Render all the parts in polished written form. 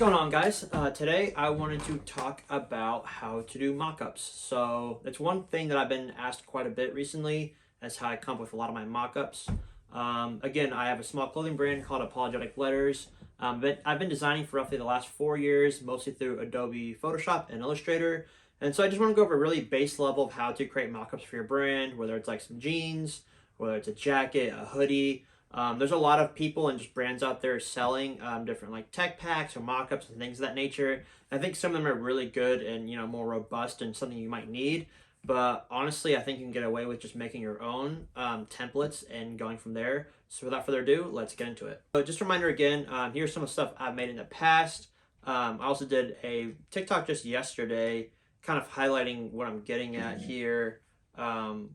going on, guys? Today I wanted to talk about how to do mockups. So it's one thing that I've been asked quite a bit recently as how I come up with a lot of my mockups. Again, I have a small clothing brand called Apologetic Letters, but I've been designing for roughly the last 4 years, mostly through Adobe Photoshop and Illustrator. And so I just want to go over a really base level of how to create mockups for your brand, whether it's like some jeans, whether it's a jacket, a hoodie. There's a lot of people and just brands out there selling different like tech packs or mockups and things of that nature. I think some of them are really good and more robust and something you might need. But honestly, I think you can get away with just making your own templates and going from there. So without further ado, let's get into it. So just a reminder again, here's some of the stuff I've made in the past. I also did a TikTok just yesterday, kind of highlighting what I'm getting at here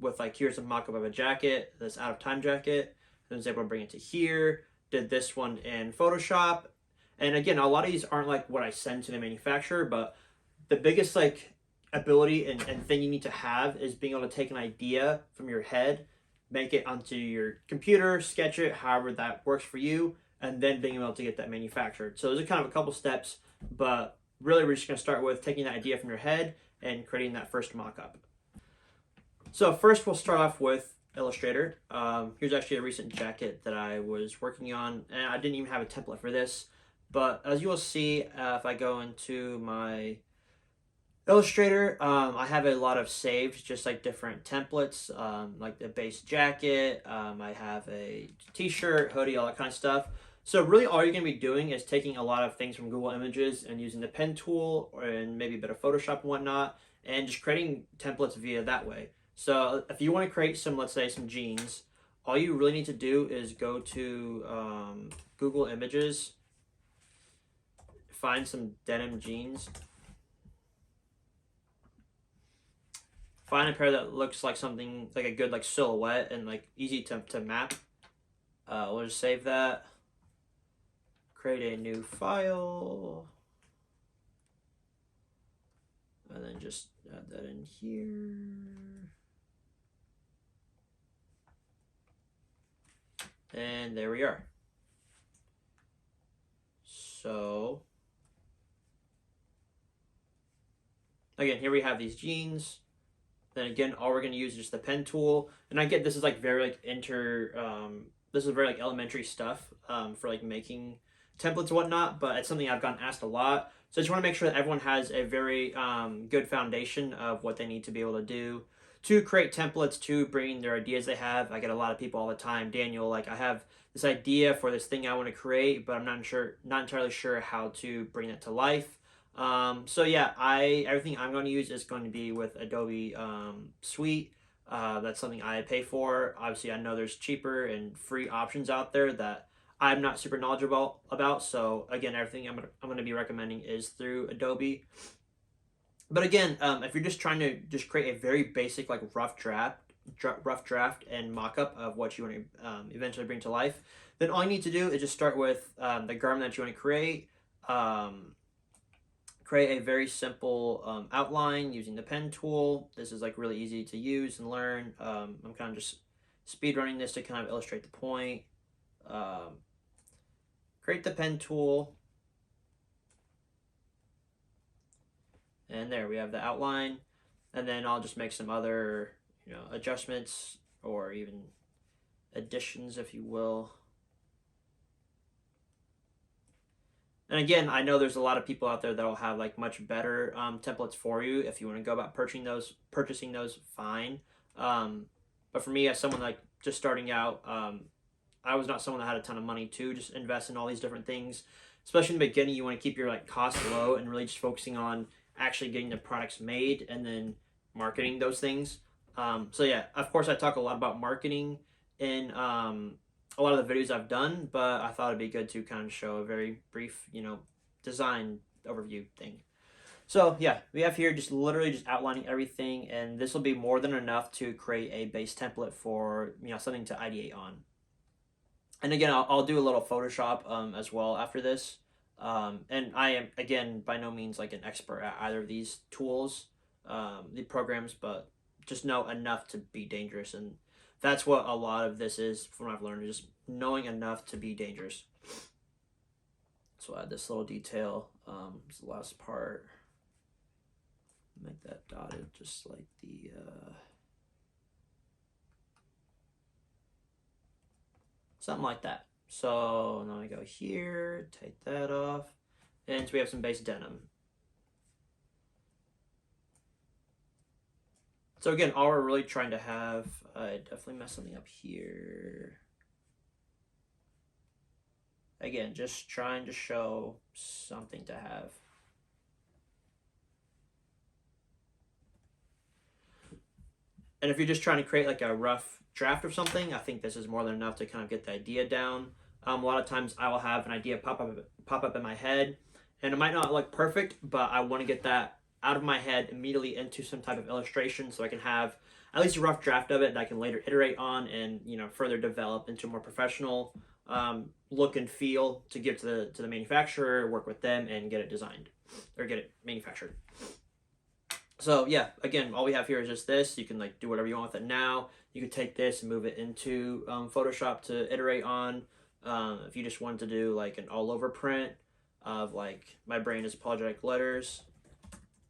with like here's a mockup of a jacket, this out of time jacket. I was able to bring it to here, did this one in Photoshop. And again, a lot of these aren't like what I send to the manufacturer, but the biggest like ability and thing you need to have is being able to take an idea from your head, make it onto your computer, sketch it, however that works for you, and then being able to get that manufactured. So those are kind of a couple steps, but really we're just gonna start with taking that idea from your head and creating that first mock-up. So first we'll start off with Illustrator. Here's actually a recent jacket that I was working on, and I didn't even have a template for this, but as you will see, if I go into my Illustrator, I have a lot of saved, just like different templates, like the base jacket, I have a t-shirt, hoodie, all that kind of stuff. So really all you're going to be doing is taking a lot of things from Google Images and using the pen tool and maybe a bit of Photoshop and whatnot, and just creating templates via that way. So if you want to create some, let's say some jeans, all you really need to do is go to Google Images, find some denim jeans, find a pair that looks like something like a good like silhouette and like easy to map. We'll just save that, create a new file, and then just add that in here. And there we are. So again, here we have these jeans. Then again, all we're going to use is just the pen tool. And I get this is like very like this is very like elementary stuff for like making templates and whatnot, but it's something I've gotten asked a lot. So I just want to make sure that everyone has a very good foundation of what they need to be able to do to create templates, to bring their ideas they have. I get a lot of people all the time, Daniel, like I have this idea for this thing I want to create, but I'm not entirely sure how to bring it to life. So yeah, everything I'm going to use is going to be with Adobe Suite. That's something I pay for. Obviously, I know there's cheaper and free options out there that I'm not super knowledgeable about. So again, everything I'm going to be recommending is through Adobe. But again, if you're just trying to just create a very basic like rough draft and mock-up of what you want to eventually bring to life, then all you need to do is just start with the garment that you want to create. Create a very simple outline using the pen tool. This is like really easy to use and learn. I'm kind of just speed running this to kind of illustrate the point. Create the pen tool. And there we have the outline. And then I'll just make some other, adjustments or even additions, if you will. And again, I know there's a lot of people out there that will have like much better templates for you. If you want to go about purchasing those, fine. But for me, as someone like just starting out, I was not someone that had a ton of money to just invest in all these different things. Especially in the beginning, you want to keep your like costs low and really just focusing on actually getting the products made and then marketing those things. So yeah, of course, I talk a lot about marketing in a lot of the videos I've done, but I thought it'd be good to kind of show a very brief, design overview thing. So yeah, we have here just literally just outlining everything, and this will be more than enough to create a base template for, something to ideate on. And again, I'll do a little Photoshop as well after this. And I am, again, by no means like an expert at either of these tools, the programs, but just know enough to be dangerous. And that's what a lot of this is from what I've learned, just knowing enough to be dangerous. So I'll add this little detail. It's the last part. Make that dotted just like the something like that. So now I go here, take that off, and so we have some base denim. So again, all we're really trying to have, I definitely messed something up here. Again, just trying to show something to have. And if you're just trying to create like a rough draft of something, I think this is more than enough to kind of get the idea down. A lot of times I will have an idea pop up in my head, and it might not look perfect, but I want to get that out of my head immediately into some type of illustration so I can have at least a rough draft of it that I can later iterate on and further develop into a more professional look and feel to give to the manufacturer, work with them, and get it designed or get it manufactured. So yeah, again, all we have here is just this. You can like do whatever you want with it now. You could take this and move it into Photoshop to iterate on. If you just wanted to do like an all over print of like my brain is apologetic letters.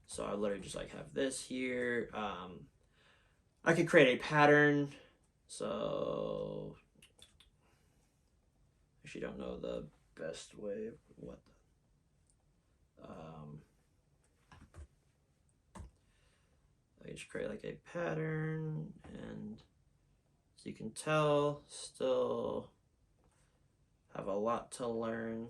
So I literally just like have this here. I could create a pattern. So actually don't know the best way of what I just create like a pattern, and as you can tell, still have a lot to learn.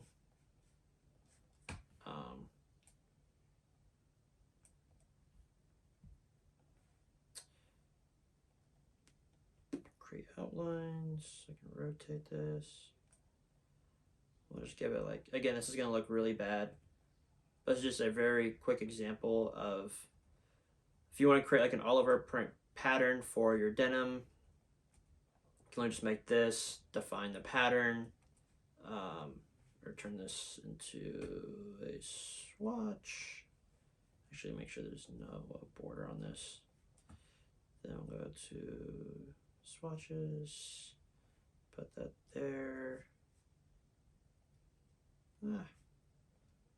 Create outlines. I can rotate this. We'll just give it like, again, this is going to look really bad, but it's just a very quick example of if you want to create like an all over print pattern for your denim, you can only just make this, define the pattern, or turn this into a swatch. Actually, make sure there's no border on this. Then we'll go to swatches, put that there. Not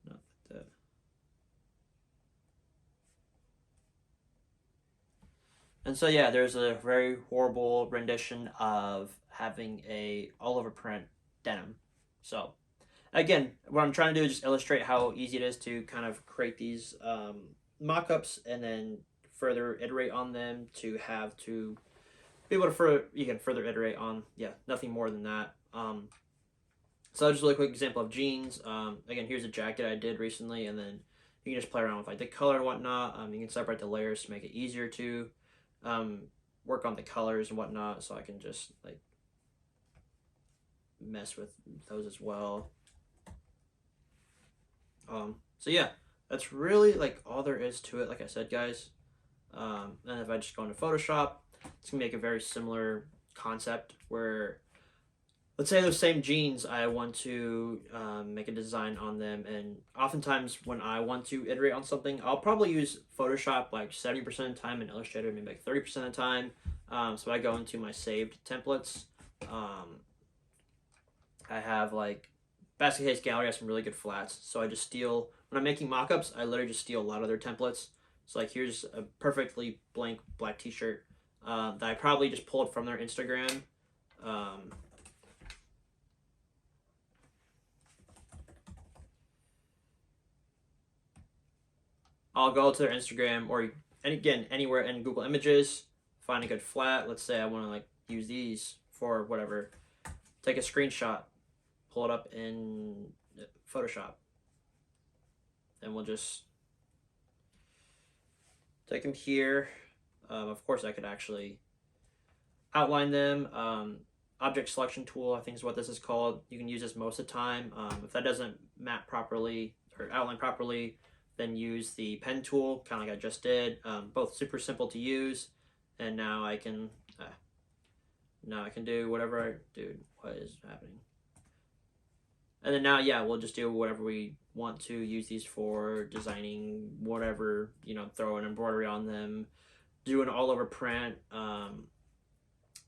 like that. And so yeah, there's a very horrible rendition of having a all over print denim. So again, what I'm trying to do is just illustrate how easy it is to kind of create these mock-ups and then further iterate on them to have to be able to you can further iterate on, yeah, nothing more than that. So just a really quick example of jeans. Again, here's a jacket I did recently, and then you can just play around with like the color and whatnot. You can separate the layers to make it easier to work on the colors and whatnot. So I can just like mess with those as well. So yeah, that's really like all there is to it. Like I said, guys. And if I just go into Photoshop, it's gonna make a very similar concept where, let's say those same jeans, I want to make a design on them, and oftentimes when I want to iterate on something, I'll probably use Photoshop like 70% of the time and Illustrator maybe like 30% of the time. So I go into my saved templates. I have like Basket Case Gallery has some really good flats, so I just steal, when I'm making mockups, I literally just steal a lot of their templates. So like here's a perfectly blank black t-shirt that I probably just pulled from their Instagram. I'll go to their Instagram or, and again, anywhere in Google Images, find a good flat. Let's say I want to like use these for whatever. Take a screenshot, pull it up in Photoshop, and we'll just take them here. Of course, I could actually outline them. Object selection tool, I think is what this is called. You can use this most of the time. If that doesn't map properly or outline properly, then use the pen tool, kind of like I just did. Both super simple to use, and now I can do whatever I do. What is happening? And then now, yeah, we'll just do whatever we want to use these for, designing whatever, throw an embroidery on them, do an all over print.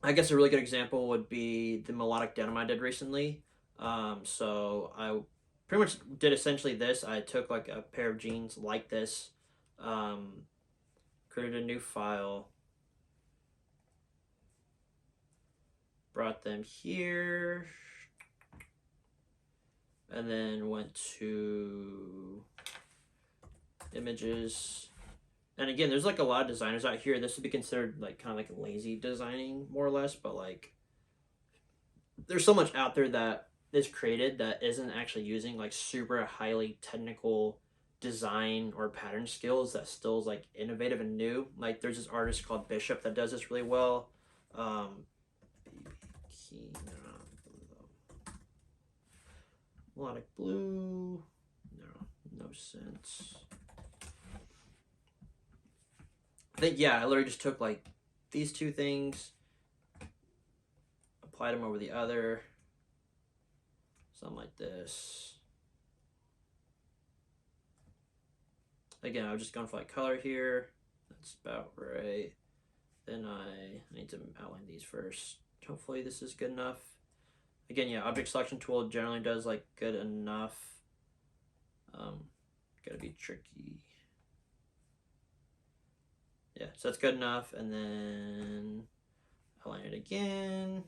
I guess a really good example would be the melodic denim I did recently. So I pretty much did essentially this. I took like a pair of jeans like this, created a new file, brought them here, and then went to images. And again, there's like a lot of designers out here. This would be considered like kind of like lazy designing, more or less, but like there's so much out there that is created that isn't actually using like super highly technical design or pattern skills that still is like innovative and new. Like there's this artist called Bishop that does this really well. Melodic blue, no sense. I think, yeah, I literally just took like these two things, applied them over the other, something like this. Again, I was just going for like color here. That's about right. Then I need to outline these first. Hopefully this is good enough. Again, yeah, object selection tool generally does like good enough. Gotta be tricky. Yeah, so that's good enough. And then outline it again.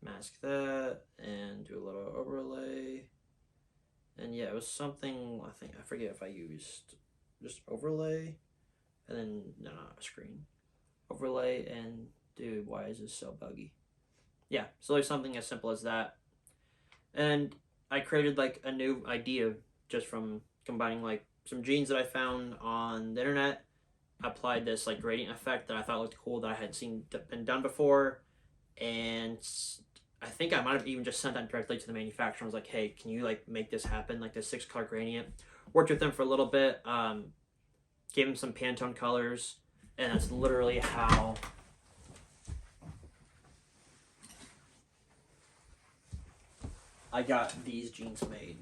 Mask that and do a little overlay. And yeah, it was something, I forget if I used just overlay and then, no, not a screen. Overlay and, dude, why is this so buggy? Yeah, so there's something as simple as that. And I created like a new idea just from combining like some jeans that I found on the internet. I applied this like gradient effect that I thought looked cool that I had seen been done before. And I think I might have even just sent that directly to the manufacturer. I was like, hey, can you like make this happen? Like this 6-color gradient. Worked with them for a little bit. Gave them some Pantone colors. And that's literally how I got these jeans made.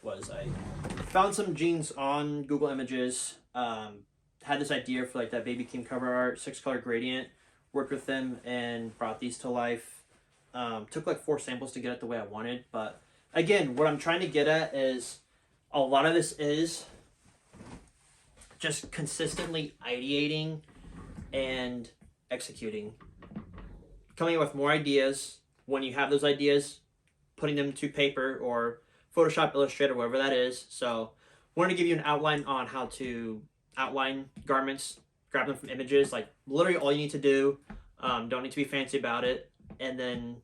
Was I found some jeans on Google Images, had this idea for like that baby Kim cover art, 6-color gradient, worked with them and brought these to life. Took like 4 samples to get it the way I wanted, but again, what I'm trying to get at is a lot of this is just consistently ideating and executing, coming up with more ideas. When you have those ideas, putting them to paper or Photoshop, Illustrator, whatever that is. So I wanted to give you an outline on how to outline garments, grab them from images, like literally all you need to do. Don't need to be fancy about it. And then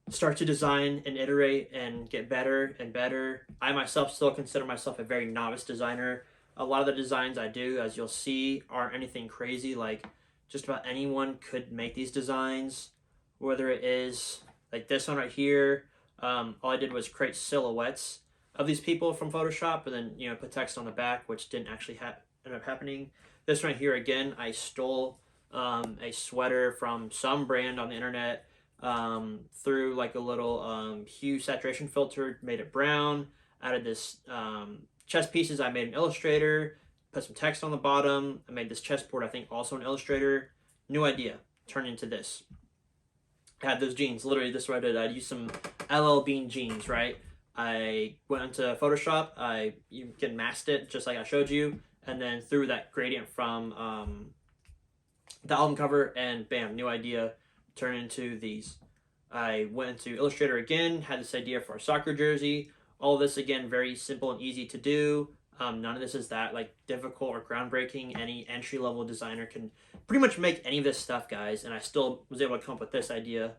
start to design and iterate and get better and better. I myself still consider myself a very novice designer. A lot of the designs I do, as you'll see, aren't anything crazy. Like just about anyone could make these designs, whether it is like this one right here. All I did was create silhouettes of these people from Photoshop and then, you know, put text on the back, which didn't actually end up happening. This right here, again, I stole a sweater from some brand on the internet, through like a little hue saturation filter, made it brown, added this chest pieces I made in Illustrator, put some text on the bottom. I made this chessboard, I think, also in Illustrator. New idea, turned into this. I had those jeans, literally this is what I did. I'd use some LL Bean jeans, right? I went into Photoshop, you can mask it just like I showed you, and then threw that gradient from the album cover, and bam, new idea, turned into these. I went into Illustrator again, had this idea for a soccer jersey. All of this, again, very simple and easy to do. None of this is that like difficult or groundbreaking. Any entry-level designer can pretty much make any of this stuff, guys, and I still was able to come up with this idea.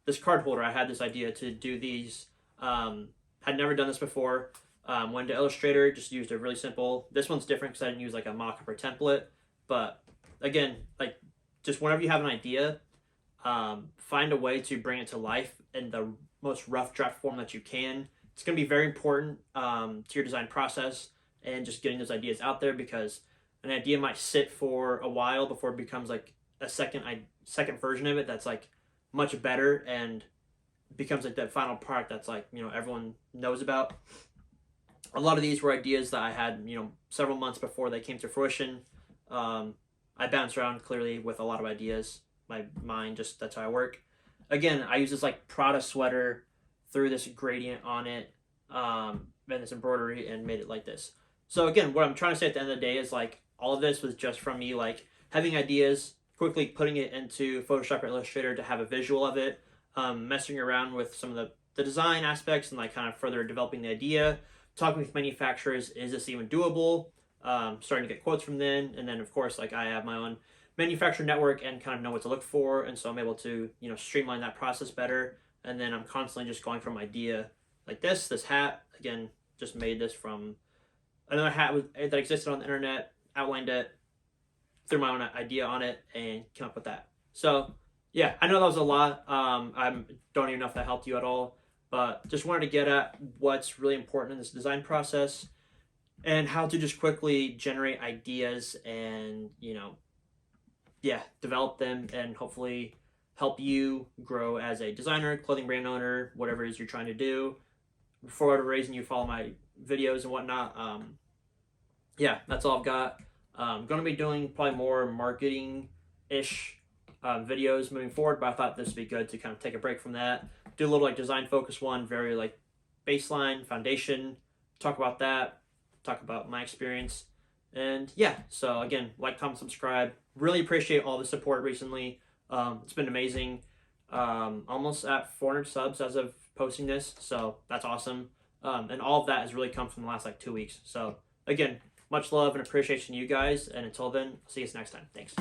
This card holder, I had this idea to do these. Had never done this before. Went to Illustrator, just used a really simple. This one's different because I didn't use like a mock-up or template. But again, like just whenever you have an idea, find a way to bring it to life in the most rough draft form that you can. It's going to be very important to your design process and just getting those ideas out there, because an idea might sit for a while before it becomes like a second version of it that's like much better and becomes like that final product that's like, you know, everyone knows about. A lot of these were ideas that I had, you know, several months before they came to fruition. I bounce around clearly with a lot of ideas. My mind, just that's how I work. Again, I use this like Prada sweater threw this gradient on it, and this embroidery, and made it like this. So again, what I'm trying to say at the end of the day is like all of this was just from me like having ideas, quickly putting it into Photoshop or Illustrator to have a visual of it, messing around with some of the design aspects and like kind of further developing the idea, talking with manufacturers, is this even doable? Starting to get quotes from them, and then of course like I have my own manufacturer network and kind of know what to look for, and so I'm able to streamline that process better. And then I'm constantly just going from idea like this hat again, just made this from another hat that existed on the internet, outlined it, threw my own idea on it, and came up with that. So yeah, I know that was a lot. I don't even know if that helped you at all, but just wanted to get at what's really important in this design process and how to just quickly generate ideas and yeah, develop them and hopefully help you grow as a designer, clothing brand owner, whatever it is you're trying to do. For whatever reason you follow my videos and whatnot, yeah, that's all I've got. I'm going to be doing probably more marketing-ish videos moving forward, but I thought this would be good to kind of take a break from that. Do a little like design focus one, very like baseline, foundation, talk about that, talk about my experience. And yeah, so again, like, comment, subscribe. Really appreciate all the support recently. It's been amazing. Almost at 400 subs as of posting this, so that's awesome. And all of that has really come from the last like 2 weeks. So again, much love and appreciation to you guys. And until then, see you next time. Thanks.